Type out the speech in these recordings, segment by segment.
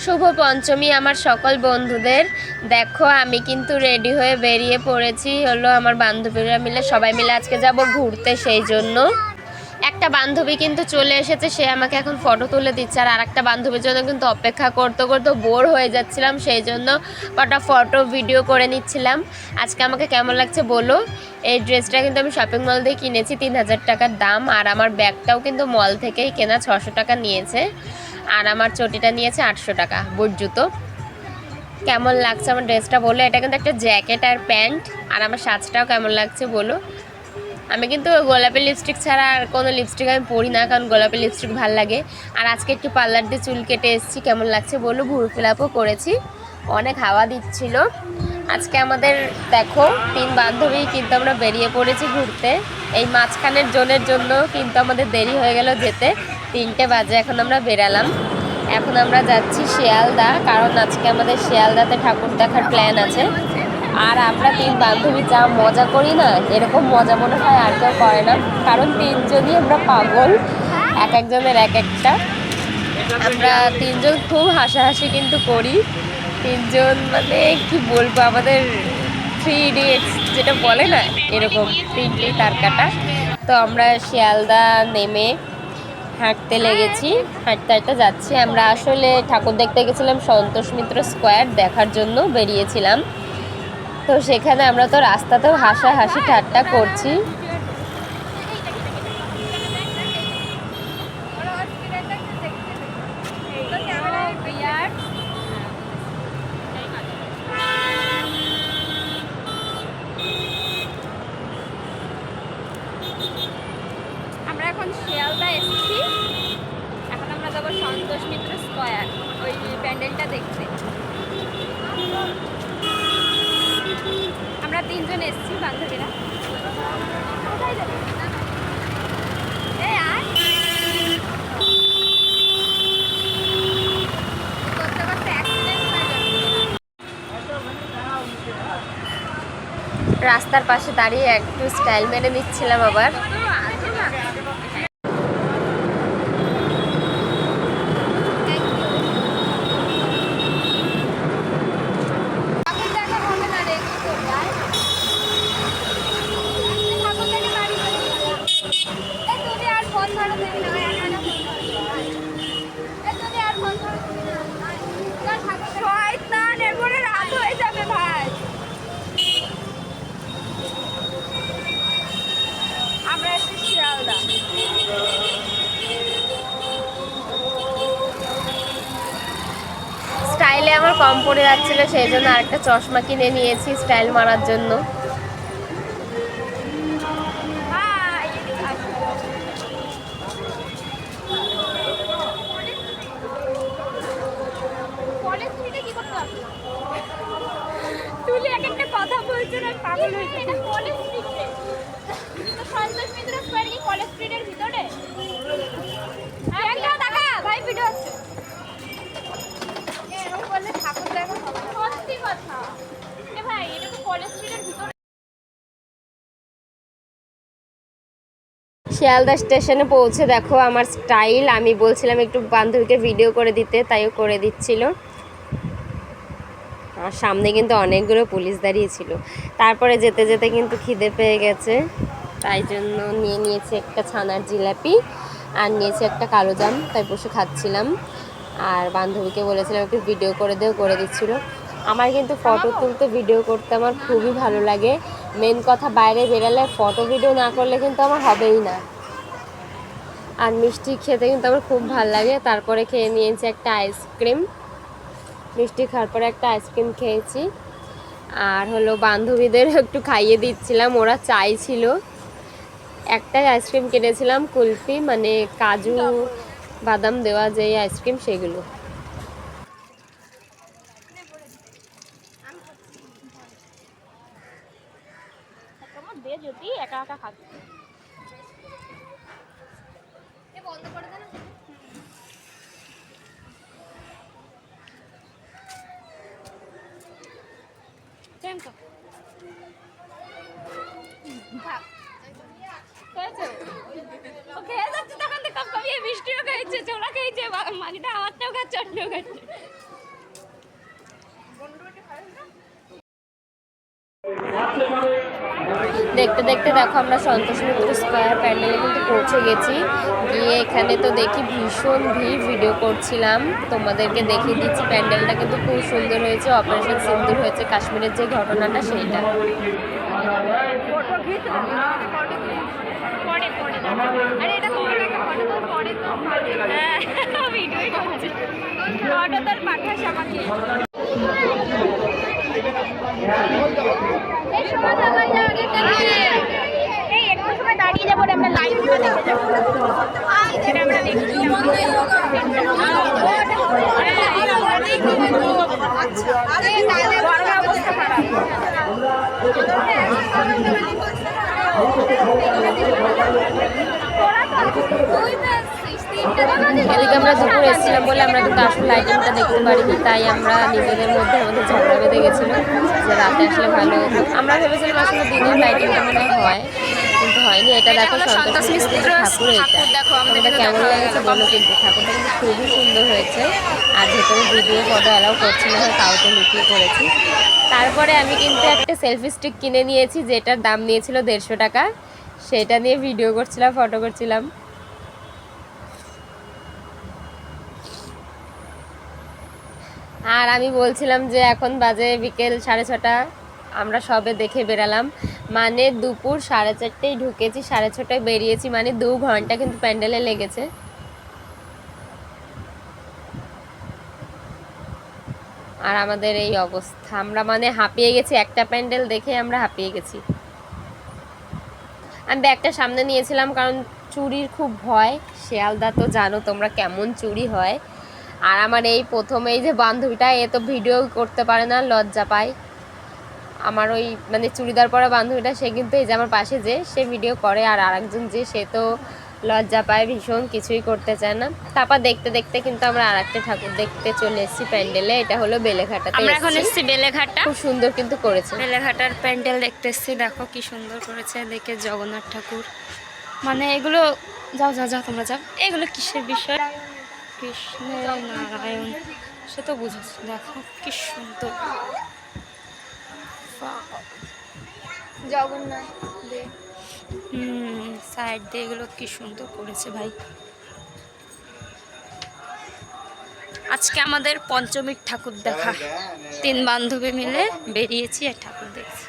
শুভ পঞ্চমী আমার সকল বন্ধুদের। দেখো আমি কিন্তু রেডি হয়ে বেরিয়ে পড়েছি, হলো আমার বান্ধবীরা মিলে সবাই মিলে আজকে যাব ঘুরতে। সেই জন্য একটা বান্ধবী কিন্তু চলে এসেছে, সে আমাকে এখন ফটো তুলে দিচ্ছে। আর আরেকটা বান্ধবীর জন্য কিন্তু অপেক্ষা করতে করতে বোর হয়ে যাচ্ছিলাম, সেই জন্য কটা ফটো ভিডিও করে নিচ্ছিলাম। আজকে আমাকে কেমন লাগছে বলো। এই ড্রেসটা কিন্তু আমি শপিং মল থেকে কিনেছি, 3000 টাকার দাম। আর আমার ব্যাগটাও কিন্তু মল থেকেই কেনা, 600 টাকা নিয়েছে। আর আমার চটিটা নিয়েছে 800 টাকা, বুট জুতো। কেমন লাগছে আমার ড্রেসটা বলো। এটা কিন্তু একটা জ্যাকেট আর প্যান্ট। আর আমার সাজটাও কেমন লাগছে বলো। আমি কিন্তু গোলাপি লিপস্টিক ছাড়া আর কোনো লিপস্টিক আমি পরি না, কারণ গোলাপি লিপস্টিক ভালো লাগে। আর আজকে একটু পার্লার দিয়ে চুল কেটে এসেছি, কেমন লাগছে বলো। ভুরু ফিলাপও করেছি, অনেক হাওয়া দিচ্ছিল আজকে আমাদের। দেখো 3 বান্ধবী কিন্তু আমরা বেরিয়ে পড়েছি ঘুরতে। এই মাঝখানের জোনের জন্য কিন্তু আমাদের দেরি হয়ে গেল যেতে, 3টে বাজে এখন আমরা বেরালাম। এখন আমরা যাচ্ছি শিয়ালদা, কারণ আজকে আমাদের শিয়ালদাতে ঠাকুর দেখার প্ল্যান আছে। আর আমরা 3 বান্ধবী যা মজা করি না, এরকম মজা মনে হয় আর কেউ করে না, কারণ 3জনই আমরা পাগল, এক একজনের এক একটা। আমরা 3জন খুব হাসাহাসি কিন্তু করি। 3জন মানে কি বলবো, আমাদের 3 ইডিয়েটস যেটা বলে না, এরকম 3টেই তার কাটা। তো আমরা শিয়ালদা নেমে হাঁটতে লেগেছি, হাঁটতে হাঁটতে যাচ্ছি। আমরা আসলে ঠাকুর দেখতে গেছিলাম সন্তোষ মিত্র স্কোয়ার দেখার জন্য বেরিয়েছিলাম। তো সেখানে আমরা তো রাস্তাতেও হাসাহাসি ঠাট্টা করছি। আমরা এখন শিয়ালদা এসেছি, এখন আমরা যাবো সন্তোষ মিত্র স্কয়ার, ওই প্যান্ডেলটা দেখতে। আমরা 3জন এসেছি বান্ধবীরা। রাস্তার পাশে দাঁড়িয়ে একটু স্টাইল মেরে নিচ্ছিলাম আবার। স্টাইলে আমার কম পড়ে যাচ্ছিল, সেই জন্য আরেকটা চশমা কিনে নিয়েছি স্টাইল মারার জন্য। তুই এক একটা কথা বলছো না, পাগল হয়েছে। এটা কলেজ স্ট্রিটে, তো সন্তোষ মিত্র স্কয়ার কি কলেজ স্ট্রিটের ভিতরে? হ্যাঁ দেখা ভাই, ভিডিও আছে। এরকম বললে ঠাকুর দেখা হবে না, সত্যি কথা। এ ভাই, এটা তো কলেজ স্ট্রিটের ভিতরে। শিয়ালদা স্টেশনে পৌঁছে দেখো আমার স্টাইল। আমি বলছিলাম একটু বান্ধবীকে ভিডিও করে দিতে, তাইও করে দিচ্ছিল। আর সামনে কিন্তু অনেকগুলো পুলিশ দাঁড়িয়েছিল। তারপরে যেতে যেতে কিন্তু খিদে পেয়ে গেছে, তাই জন্য নিয়ে নিয়েছি একটা ছানার জিলাপি আর নিয়েছি একটা কালো জাম, তাই বসে খাচ্ছিলাম। আর বান্ধবীকে বলেছিলাম একটু ভিডিও করে দেও, করে দিচ্ছিল। আমার কিন্তু ফটো তুলতে ভিডিও করতে আমার খুবই ভালো লাগে। মেন কথা, বাইরে বেরালে ফটো ভিডিও না করলে কিন্তু আমার হবেই না। আর মিষ্টি খেতে কিন্তু আমার খুব ভালো লাগে। তারপরে খেয়ে নিয়েছি একটা আইসক্রিম, মিষ্টি খাওয়ার পরে একটা আইসক্রিম খেয়েছি। আর হলো বান্ধবীদের একটু খাইয়ে দিচ্ছিলাম, ওরা চাইছিল। একটাই আইসক্রিম কিনেছিলাম, কুলফি, মানে কাজু বাদাম দেওয়া যে আইসক্রিম, সেগুলো। যদি একা একা খাচ্ছি বন্ধ করে দেন। মিষ্টিও খাইছে, চোলা খাইছে, মাগিটা আমারটাও খাচ্ছে, অন্যও খাচ্ছে। দেখতে দেখতে দেখো আমরা সন্তোষ মিত্র স্কয়ার প্যান্ডেলে কিন্তু পৌঁছে গেছি। গিয়ে এখানে তো দেখি ভীষণ ভিড়, ভিডিও করছিলাম, তোমাদেরকে দেখিয়ে দিচ্ছি। প্যান্ডেলটা কিন্তু খুব সুন্দর হয়েছে, অপারেশন সিন্দুর হয়েছে কাশ্মীরের যে ঘটনাটা সেইটা। একটু সময় দাঁড়িয়ে যাবো, আমরা লাইভ দেখে যাবো। যেটা আমরা অবস্থা খারাপ। এদিকে আমরা দুপুর এসেছিলাম বলে আমরা কিন্তু আসলে লাইটিংটা দেখতে পারিনি, তাই আমরা নিজেদের মধ্যে আমাদের ঝগড়া বেঁধে গেছিলো যে রাতে আসলে ভালো হতো। আমরা ভেবেছিলাম আসলে দিনের লাইটিংটা মনে হয়, কিন্তু হয়নি। এটা দেখো সন্তোষ মিত্র ঠাকুর, এটা কেমন লেগেছে বলো কিন্তু। ঠাকুরটা কিন্তু খুবই সুন্দর হয়েছে। আর ভেতরে ভিডিও ফটো অ্যালাউ করছিল না, তাও তো লুকিয়ে করেছি। তারপরে আমি কিন্তু একটা সেলফি স্টিক কিনে নিয়েছি, যেটার দাম নিয়েছিল 150 টাকা। সেটা নিয়ে ভিডিও করছিলাম, ফটো করছিলাম। আর আমি বলছিলাম যে এখন বাজে বিকেল 6:30, আমরা সবে দেখে বেরালাম, মানে দুপুর 4:30টায় ঢুকেছি, 6:30টায় বেরিয়েছি, মানে 2 ঘন্টা কিন্তু প্যান্ডেলে লেগেছে। আর আমাদের এই অবস্থা, আমরা মানে হাঁপিয়ে গেছি, একটা প্যান্ডেল দেখে আমরা হাঁপিয়ে গেছি। আমি ব্যাগটা সামনে নিয়েছিলাম কারণ চুরির খুব ভয়, শিয়ালদা তো জানো তোমরা কেমন চুরি হয়। আর আমার এই প্রথম এই যে বান্ধবীটা, এ তো ভিডিও করতে পারে না, লজ্জা পায়। আমার ওই মানে চুড়িদার পরা বান্ধবীটা, সে কিন্তু এই যে আমার পাশে যে, সে ভিডিও করে। আর আরেকজন যে, সে তো লজ্জা পায় ভীষণ, কিছুই করতে চায় না। তারপর দেখতে দেখতে কিন্তু আমরা আরেকটা ঠাকুর দেখতে চলে এসেছি প্যান্ডেলে। এটা হলো বেলেঘাটাতে। আমরা এখন এসেছি বেলেঘাটা। খুব সুন্দর কিন্তু করেছে। বেলেঘাটার প্যান্ডেল দেখতে এসেছি, দেখো কি সুন্দর করেছে। দেখে জগন্নাথ ঠাকুর, মানে এগুলো যাও যাও যাও তোমরা যাও। এগুলো কিসের বিষয়? কৃষ্ণ নারায়ণ, সে তো বুঝেছি। দেখো কি সুন্দর জগন্নাথ। সাইড দিয়ে এগুলো কি সুন্দর করেছে ভাই। আজকে আমাদের পঞ্চমীর ঠাকুর দেখা, 3 বান্ধবী মিলে বেরিয়েছি আর ঠাকুর দেখছি।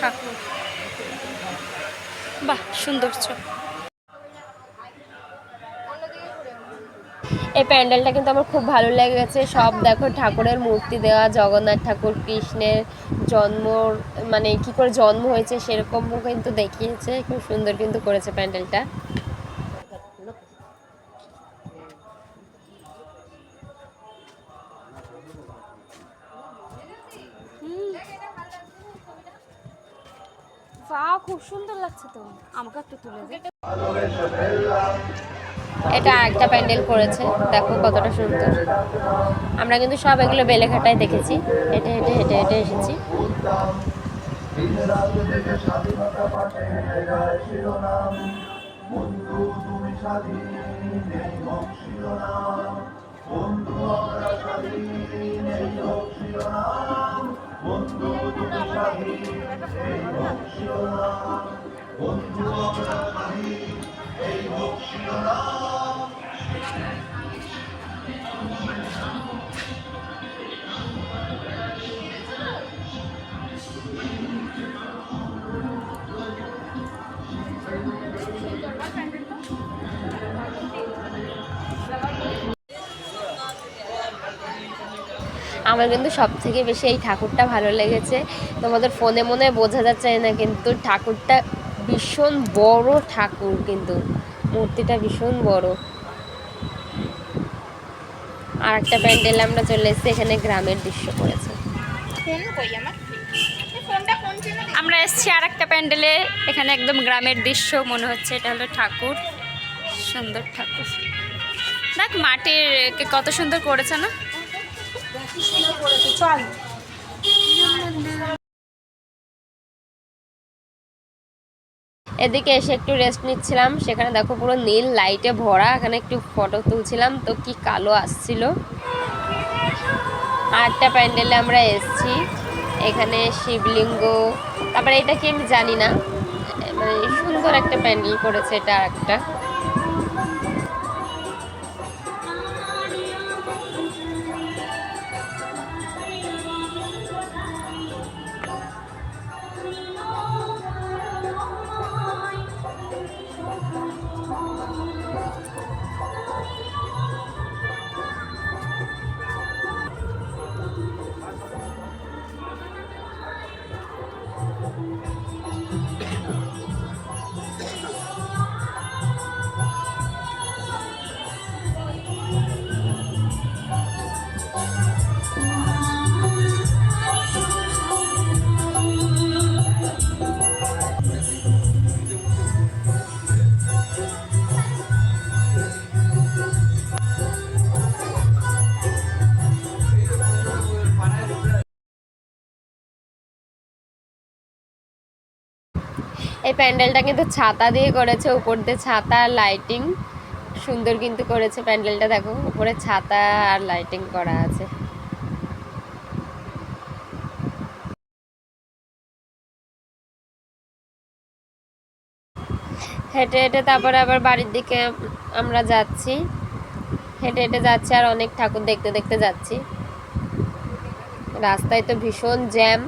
ঠাকুর বাহ সুন্দর। এই প্যান্ডেলটা কিন্তু আমার খুব ভালো লেগেছে। সব দেখো ঠাকুরের মূর্তি দেওয়া, জগন্নাথ ঠাকুর, কৃষ্ণের জন্ম মানে কি করে জন্ম হয়েছে সেরকম কিন্তু দেখিয়েছে। খুব সুন্দর কিন্তু করেছে প্যান্ডেলটা। খুব সুন্দর লাগছে তো, আমাকে একটু তুলে দে। এটা একটা প্যান্ডেল করেছে, দেখো কতটা সুন্দর। আমরা কিন্তু সব এগুলো বেলেঘাটায় দেখেছি, হেঁটে হেঁটে হেঁটে হেঁটে এসেছি। আমার কিন্তু সব থেকে বেশি এই ঠাকুরটা ভালো লেগেছে। তোমাদের ফোনে মনে বোঝা যাচ্ছে না, কিন্তু ঠাকুরটা ভীষণ বড় ঠাকুর, কিন্তু মূর্তিটা ভীষণ বড়। আর একটা প্যান্ডেল আমরা চলে এসেছি, এখানে গ্রামের দৃশ্য করেছে। আমরা এসেছি আর একটা প্যান্ডেলে, এখানে একদম গ্রামের দৃশ্য মনে হচ্ছে। এটা হলো ঠাকুর, সুন্দর ঠাকুর। দেখ মাটির কত সুন্দর করেছে না। চল এদিকে এসে একটু রেস্ট নিচ্ছিলাম, সেখানে দেখো পুরো নীল লাইটে ভরা, এখানে একটু ফটো তুলছিলাম তো কি কালো আসছিল। আরেকটা প্যান্ডেলে আমরা এসেছি, এখানে শিবলিঙ্গ, তারপরে এটা কি আমি জানি না, মানে সুন্দর একটা প্যান্ডেল করেছে এটা একটা। এই প্যান্ডেলটা কিন্তু ছাতা দিয়ে করেছে, উপর দিয়ে ছাতা আর লাইটিং সুন্দর কিন্তু করেছে প্যান্ডেলটা, দেখো উপরে ছাতা আর লাইটিং করা আছে। হেঁটে হেঁটে তারপরে আবার বাড়ির দিকে আমরা যাচ্ছি, হেঁটে হেঁটে যাচ্ছি আর অনেক ঠাকুর দেখতে দেখতে যাচ্ছি। রাস্তায় তো ভীষণ jam.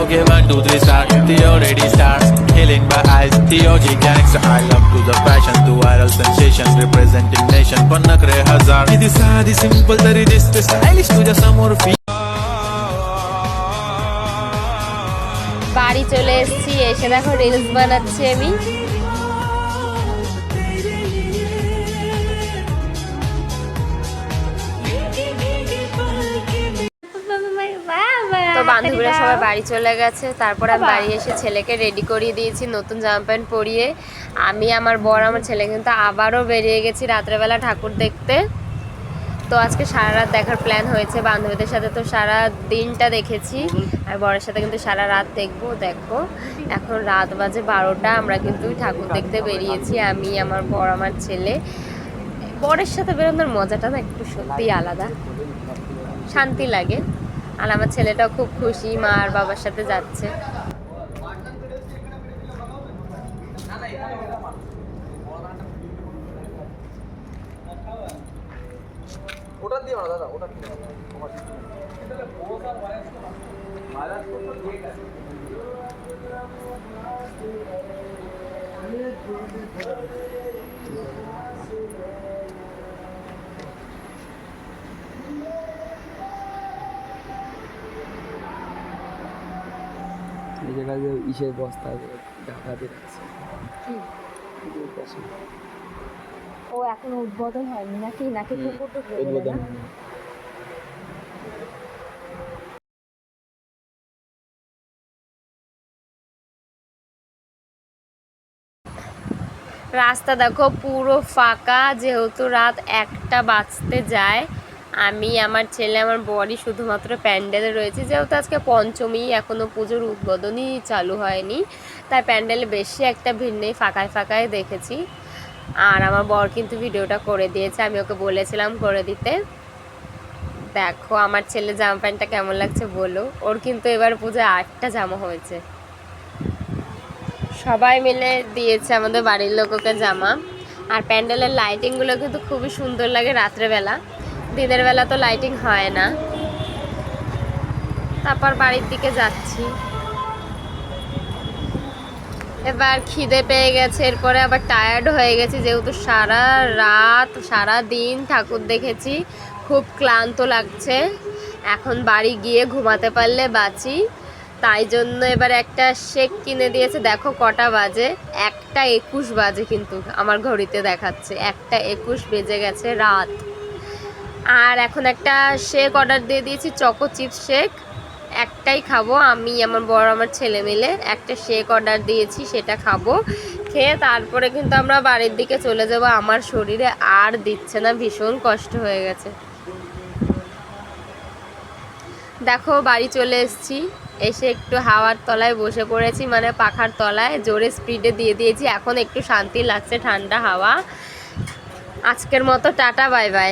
Okay, 1, 2, 3, start. Theo ready starts. Killing my eyes. Theo ki gangster. I love to the fashion, to viral sensation, representing nation. Pannakre hazar. Idi saadi simple, tari this stylish. Tuja samor feel. বাড়ি চলে এসেছি, এসে দেখো reels বানাচ্ছি আমি। তো বান্ধবীরা সবাই বাড়ি চলে গেছে, তারপর আমি বাড়ি এসে ছেলেকে রেডি করিয়ে দিয়েছি নতুন জামা প্যান্ট পরিয়ে। আমি, আমার বর, আমার ছেলে কিন্তু আবারও বেরিয়ে গেছি রাত্রেবেলা ঠাকুর দেখতে। তো আজকে সারা রাত দেখার প্ল্যান হয়েছে বান্ধবীদের সাথে, তো সারা দিনটা দেখেছি আর বরের সাথে কিন্তু সারা রাত দেখবো। দেখো এখন রাত বাজে 12টা, আমরা কিন্তু ঠাকুর দেখতে বেরিয়েছি, আমি, আমার বর, আমার ছেলে। বরের সাথে বেরোনোর মজাটা না একটু সত্যিই আলাদা, শান্তি লাগে। আর আমার ছেলেটাও খুব খুশি, মা আর বাবার সাথে যাচ্ছে। ওটা দিয়ে না দাদা, ওটা দিয়ে এই জায়গায় যে ইসের বস্তা ঢাকা দিয়ে রাখছে। ও এখনো উদ্বোধন হয়নি নাকি? নাকি কুকুর তো উদ্বোধন রাস্তা দেখো পুরো ফাঁকা, যেহেতু রাত 1টা বাজতে যায়। আমি, আমার ছেলে, আমার বরই শুধুমাত্র প্যান্ডেলে রয়েছে, যেহেতু আজকে পঞ্চমী, এখনও পুজোর উদ্বোধনই চালু হয়নি, তাই প্যান্ডেলে বেশি একটা ভিড় নেই, ফাঁকায় ফাঁকায় দেখেছি। আর আমার বর কিন্তু ভিডিওটা করে দিয়েছে, আমি ওকে বলেছিলাম করে দিতে। দেখো আমার ছেলে জামা প্যান্টটা কেমন লাগছে বলো, ওর কিন্তু এবার পুজোয় 8টা জামা হয়েছে, সবাই মিলে দিয়েছে আমাদের বাড়ির লোককে জামা। আর প্যান্ডেলের লাইটিংগুলো কিন্তু খুবই সুন্দর লাগে রাত্রেবেলা, দিনের বেলা তো লাইটিং হয় না। তারপর বাড়ির দিকে যাচ্ছি, এবার খিদে পেয়ে গেছে, এরপরে আবার টায়ার্ড হয়ে গেছি, যেহেতু সারা রাত সারা দিন ঠাকুর দেখেছি, খুব ক্লান্ত লাগছে। এখন বাড়ি গিয়ে ঘুমাতে পারলে বাঁচি, তাই জন্য এবার একটা শেক কিনে দিয়েছে। দেখো কটা বাজে, 1:21 বাজে, কিন্তু আমার ঘড়িতে দেখাচ্ছে 1:21 বেজে গেছে রাত। আর এখন একটা শেক অর্ডার দিয়ে দিয়েছি, চকো চিপস শেক, একটাই খাবো আমি, আমার বড়, আমার ছেলে মিলে একটা শেক অর্ডার দিয়েছি, সেটা খাবো। খেয়ে তারপরে কিন্তু আমরা বাড়ির দিকে চলে যাব। আমার শরীরে আর দিচ্ছে না, ভীষণ কষ্ট হয়ে গেছে। দেখো বাড়ি চলে এসেছি, এসে একটু হাওয়ার তলায় বসে পড়েছি, মানে পাখার তলায় জোরে স্পিডে দিয়ে দিয়েছি। এখন একটু শান্তি লাগছে, ঠান্ডা হাওয়া। আজকের মতো টাটা, বাই বাই।